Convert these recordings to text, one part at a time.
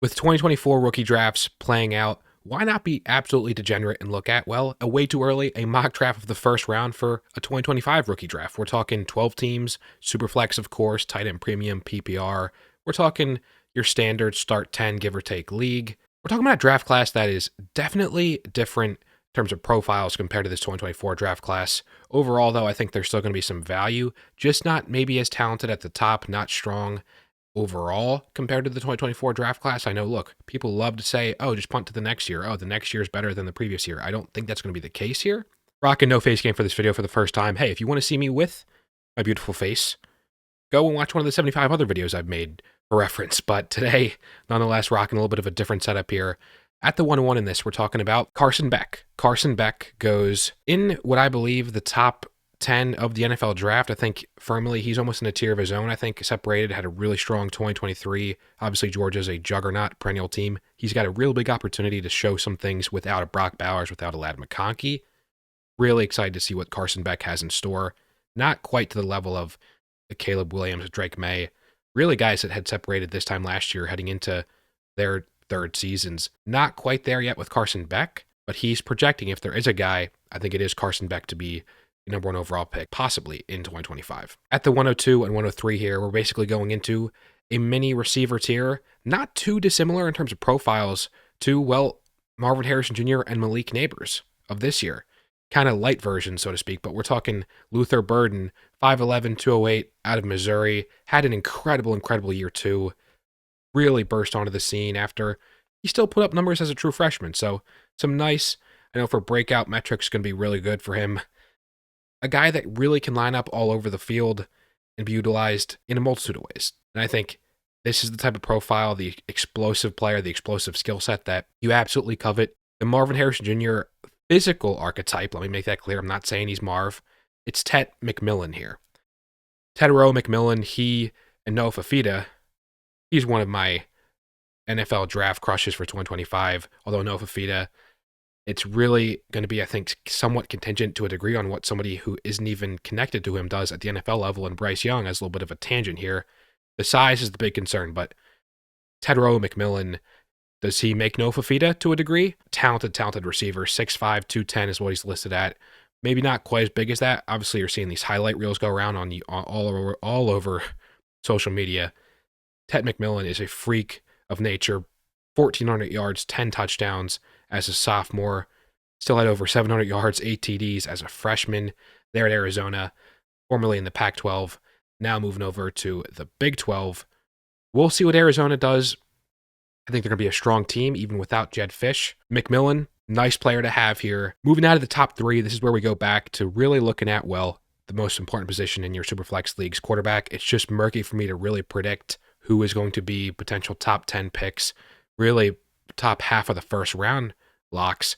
With 2024 rookie drafts playing out, why not be absolutely degenerate and look at, well, a way too early, a mock draft of the first round for a 2025 rookie draft? We're talking 12 teams, Superflex, of course, tight end premium, PPR. We're talking your standard start 10, give or take league. We're talking about a draft class that is definitely different in terms of profiles compared to this 2024 draft class. Overall, though, I think there's still going to be some value, just not maybe as talented at the top, not strong overall compared to the 2024 draft class. I know, look, people love to say, oh, just punt to the next year. Oh, the next year is better than the previous year. I don't think that's going to be the case here. Rocking no face game for this video for the first time. Hey, if you want to see me with my beautiful face, go and watch one of the 75 other videos I've made for reference. But today, nonetheless, rocking a little bit of a different setup here. At the 101 in this, we're talking about Carson Beck. Carson Beck goes in what I believe the top 10 of the NFL draft. I think firmly he's almost in a tier of his own. I think separated, had a really strong 2023. Obviously, Georgia's a juggernaut, perennial team. He's got a real big opportunity to show some things without a Brock Bowers, without a Ladd McConkey. Really excited to see what Carson Beck has in store. Not quite to the level of Caleb Williams, Drake May. Really guys that had separated this time last year heading into their third seasons. Not quite there yet with Carson Beck, but he's projecting, if there is a guy, I think it is Carson Beck to be number one overall pick, possibly in 2025. At the 102 and 103 here, we're basically going into a mini receiver tier, not too dissimilar in terms of profiles to, well, Marvin Harrison Jr. and Malik Neighbors of this year. Kind of light version, so to speak, but we're talking Luther Burden, 5'11", 208, out of Missouri, had an incredible year too. Really burst onto the scene after he still put up numbers as a true freshman. So some nice, I know for breakout metrics, going to be really good for him. A guy that really can line up all over the field and be utilized in a multitude of ways. And I think this is the type of profile, the explosive player, the explosive skill set that you absolutely covet. The Marvin Harrison Jr. physical archetype, let me make that clear. I'm not saying he's Marv. It's Tet McMillan here. Tetairoa McMillan, he and Noah Fafita, he's one of my NFL draft crushes for 2025. Although Noah Fafita, it's really going to be, I think, somewhat contingent to a degree on what somebody who isn't even connected to him does at the NFL level. And Bryce Young has a little bit of a tangent here. The size is the big concern, but Tetairoa McMillan, does he make Noah Fafita to a degree? Talented receiver, 6'5", 210 is what he's listed at. Maybe not quite as big as that. Obviously, you're seeing these highlight reels go around on all over social media. Tet McMillan is a freak of nature. 1,400 yards, 10 touchdowns as a sophomore. Still had over 700 yards, 8 TDs as a freshman there at Arizona, formerly in the Pac-12, now moving over to the Big 12. We'll see what Arizona does. I think they're going to be a strong team, even without Jed Fish. McMillan, nice player to have here. Moving out of the top three, this is where we go back to really looking at, well, the most important position in your Superflex leagues, quarterback. It's just murky for me to really predict who is going to be potential top 10 picks, really top half of the first round locks.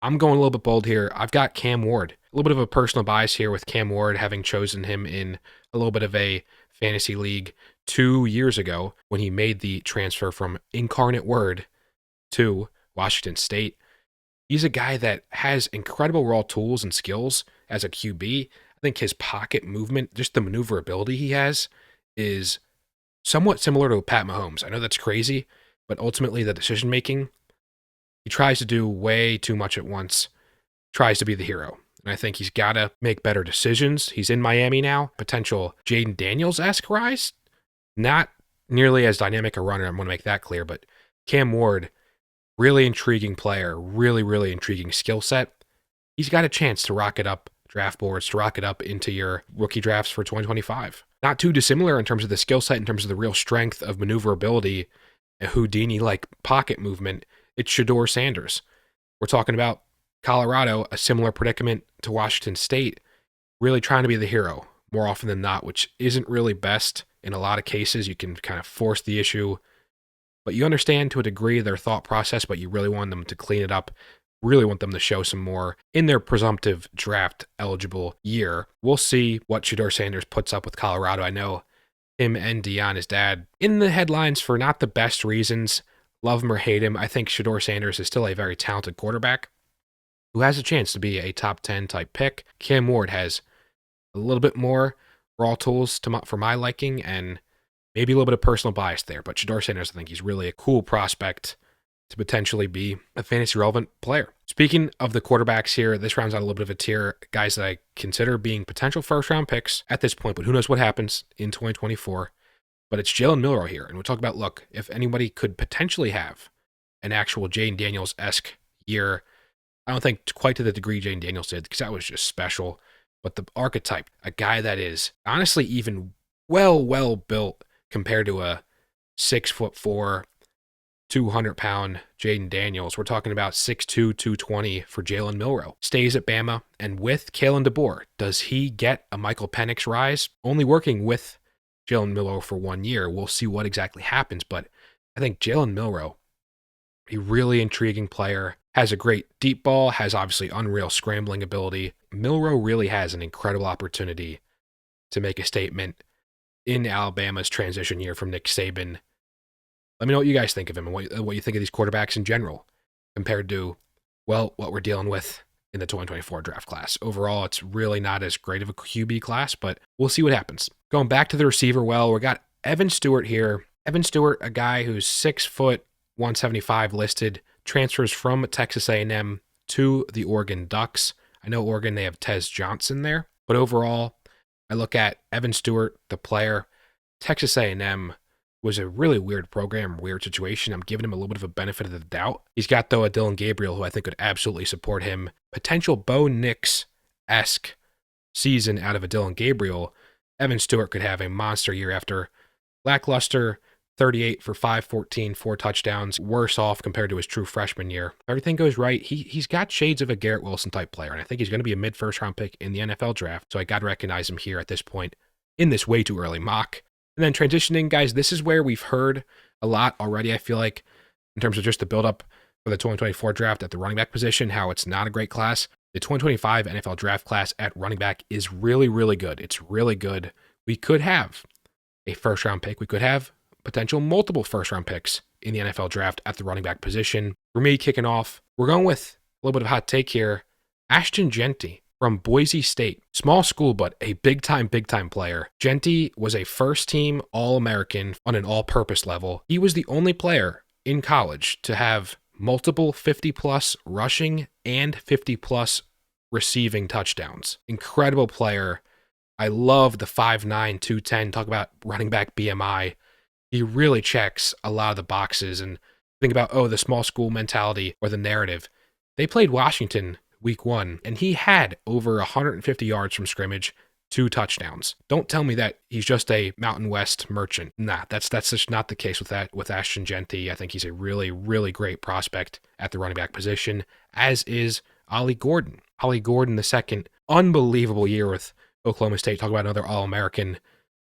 I'm going a little bit bold here. I've got Cam Ward. A little bit of a personal bias here with Cam Ward, having chosen him in a little bit of a fantasy league 2 years ago when he made the transfer from Incarnate Word to Washington State. He's a guy that has incredible raw tools and skills as a QB. I think his pocket movement, just the maneuverability he has, is somewhat similar to Pat Mahomes. I know that's crazy, but ultimately the decision-making, he tries to do way too much at once, tries to be the hero. And I think he's got to make better decisions. He's in Miami now. Potential Jaden Daniels-esque rise. Not nearly as dynamic a runner, I'm going to make that clear, but Cam Ward, really intriguing player, really intriguing skill set. He's got a chance to rocket up draft boards, to rocket up into your rookie drafts for 2025. Not too dissimilar in terms of the skill set, in terms of the real strength of maneuverability, a Houdini-like pocket movement. It's Shedeur Sanders. We're talking about Colorado, a similar predicament to Washington State, really trying to be the hero more often than not, which isn't really best. In a lot of cases, you can kind of force the issue, but you understand to a degree their thought process, but you really want them to clean it up, really want them to show some more in their presumptive draft eligible year. We'll see what Shedeur Sanders puts up with Colorado. I know him and Deion, his dad, in the headlines for not the best reasons. Love him or hate him, I think Shedeur Sanders is still a very talented quarterback who has a chance to be a top 10 type pick. Cam Ward has a little bit more raw tools for my liking, and Maybe a little bit of personal bias there, but Shador Sanders, I think he's really a cool prospect to potentially be a fantasy relevant player. Speaking of the quarterbacks here, this rounds out a little bit of a tier. Guys that I consider being potential first round picks at this point, but who knows what happens in 2024. But it's Jalen Milroe here. And we'll talk about, look, if anybody could potentially have an actual Jayden Daniels-esque year, I don't think quite to the degree Jayden Daniels did, because that was just special. But the archetype, a guy that is honestly even well built compared to a 6'4", 200-pound Jayden Daniels. We're talking about 6'2", 220 for Jalen Milroe. Stays at Bama, and with Kalen DeBoer, does he get a Michael Penix rise? Only working with Jalen Milroe for 1 year. We'll see what exactly happens, but I think Jalen Milroe, a really intriguing player, has a great deep ball, has obviously unreal scrambling ability. Milroe really has an incredible opportunity to make a statement in Alabama's transition year from Nick Saban. Let me know what you guys think of him and what you think of these quarterbacks in general compared to, well, what we're dealing with in the 2024 draft class. Overall, it's really not as great of a QB class, but we'll see what happens. Going back to the receiver, well, we got Evan Stewart here. Evan Stewart, a guy who's 6 foot, 175 listed, transfers from Texas A&M to the Oregon Ducks. I know Oregon, they have Tez Johnson there, but overall, I look at Evan Stewart, the player. Texas A&M was a really weird program, weird situation. I'm giving him a little bit of a benefit of the doubt. He's got, though, a Dylan Gabriel, who I think could absolutely support him. Potential Bo Nix-esque season out of a Dylan Gabriel. Evan Stewart could have a monster year after lackluster 38 for 514, 4 touchdowns, worse off compared to his true freshman year. If everything goes right, he's got shades of a Garrett Wilson type player, and I think he's going to be a mid-first round pick in the NFL draft, so I got to recognize him here at this point in this way too early mock. And then transitioning, guys, this is where we've heard a lot already, I feel like, in terms of just the build-up for the 2024 draft at the running back position, how it's not a great class. The 2025 NFL draft class at running back is really, really good. It's really good. We could have a first-round pick. We could have potential multiple first-round picks in the NFL draft at the running back position. For me, kicking off, we're going with a little bit of a hot take here. Ashton Jeanty from Boise State. Small school, but a big-time player. Jeanty was a first-team All-American on an all-purpose level. He was the only player in college to have multiple 50-plus rushing and 50-plus receiving touchdowns. Incredible player. I love the 5'9", 210. Talk about running back BMI. He really checks a lot of the boxes. And think about, the small school mentality or the narrative. They played Washington week 1, and he had over 150 yards from scrimmage, 2 touchdowns. Don't tell me that he's just a Mountain West merchant. Nah, that's just not the case with Ashton Jeanty. I think he's a really, really great prospect at the running back position, as is Ollie Gordon. Ollie Gordon, the second, unbelievable year with Oklahoma State. Talk about another All-American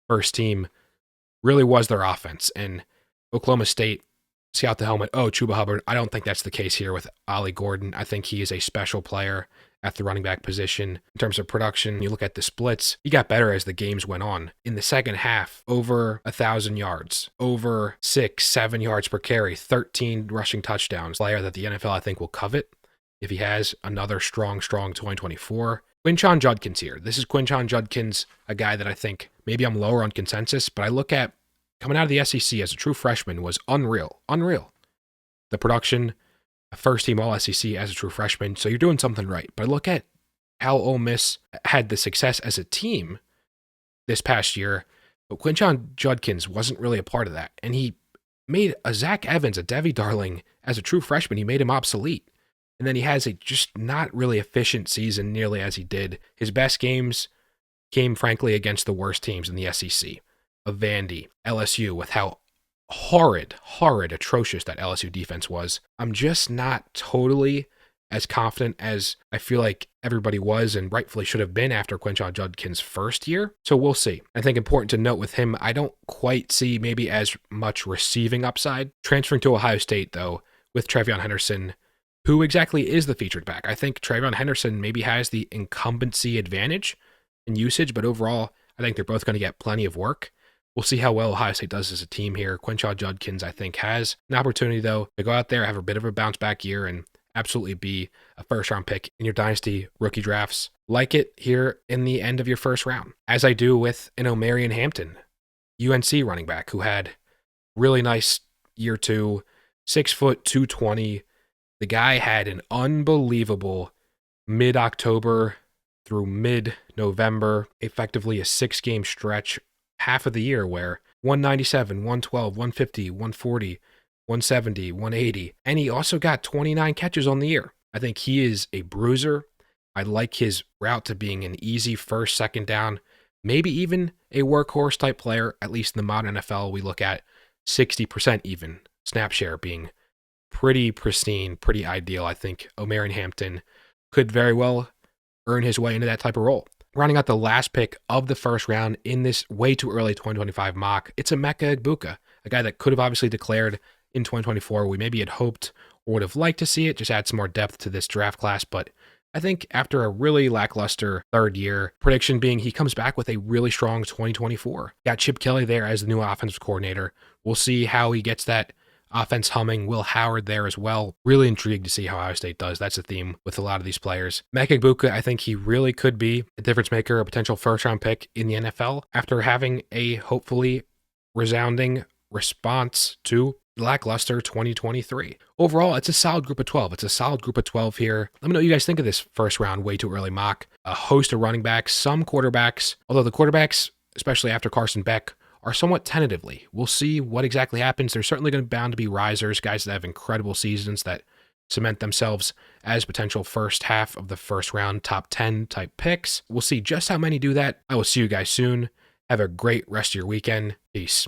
first team. Really was their offense. And Oklahoma State, see out the helmet, Chuba Hubbard. I don't think that's the case here with Ollie Gordon. I think he is a special player at the running back position. In terms of production, you look at the splits, he got better as the games went on. In the second half, over 1,000 yards, over 6-7 yards per carry, 13 rushing touchdowns. Player that the NFL, I think, will covet if he has another strong 2024. Quinshon Judkins here. This is Quinshon Judkins, a guy that I think maybe I'm lower on consensus, but I look at coming out of the SEC as a true freshman was unreal. The production, a first-team All-SEC as a true freshman, so you're doing something right. But I look at how Ole Miss had the success as a team this past year, but Quinshon Judkins wasn't really a part of that. And he made a Zach Evans, a Debbie Darling, as a true freshman. He made him obsolete. And then he has a just not really efficient season nearly as he did. His best games came, frankly, against the worst teams in the SEC. Of Vandy, LSU, with how horrid, atrocious that LSU defense was. I'm just not totally as confident as I feel like everybody was and rightfully should have been after Quinshon Judkins' first year. So we'll see. I think important to note with him, I don't quite see maybe as much receiving upside. Transferring to Ohio State, though, with Travion Henderson, who exactly is the featured back? I think Travion Henderson maybe has the incumbency advantage in usage, but overall, I think they're both going to get plenty of work. We'll see how well Ohio State does as a team here. Quinshon Judkins, I think, has an opportunity, though, to go out there, have a bit of a bounce-back year, and absolutely be a first-round pick in your Dynasty rookie drafts. Like it here in the end of your first round, as I do with an Omarion Hampton. UNC running back who had really nice year two, 6 foot 220. The guy had an unbelievable mid-October through mid-November, effectively a 6-game stretch, half of the year where 197, 112, 150, 140, 170, 180, and he also got 29 catches on the year. I think he is a bruiser. I like his route to being an easy first, second down, maybe even a workhorse type player, at least in the modern NFL. We look at 60% even snap share being pretty pristine, pretty ideal. I think O'Marion Hampton could very well earn his way into that type of role. Rounding out the last pick of the first round in this way too early 2025 mock, it's Emeka Egbuka, a guy that could have obviously declared in 2024. We maybe had hoped or would have liked to see it, just add some more depth to this draft class, but I think after a really lackluster third year, prediction being he comes back with a really strong 2024. Got Chip Kelly there as the new offensive coordinator. We'll see how he gets that offense humming. Will Howard there as well. Really intrigued to see how Ohio State does. That's a theme with a lot of these players. Emeka Egbuka, I think he really could be a difference maker, a potential first-round pick in the NFL after having a hopefully resounding response to lackluster 2023. Overall, it's a solid group of 12. It's a solid group of 12 here. Let me know what you guys think of this first round way too early mock. A host of running backs, some quarterbacks, although the quarterbacks, especially after Carson Beck, are somewhat tentatively. We'll see what exactly happens. There's certainly going to be bound to be risers, guys that have incredible seasons that cement themselves as potential first half of the first round top 10 type picks. We'll see just how many do that. I will see you guys soon. Have a great rest of your weekend. Peace.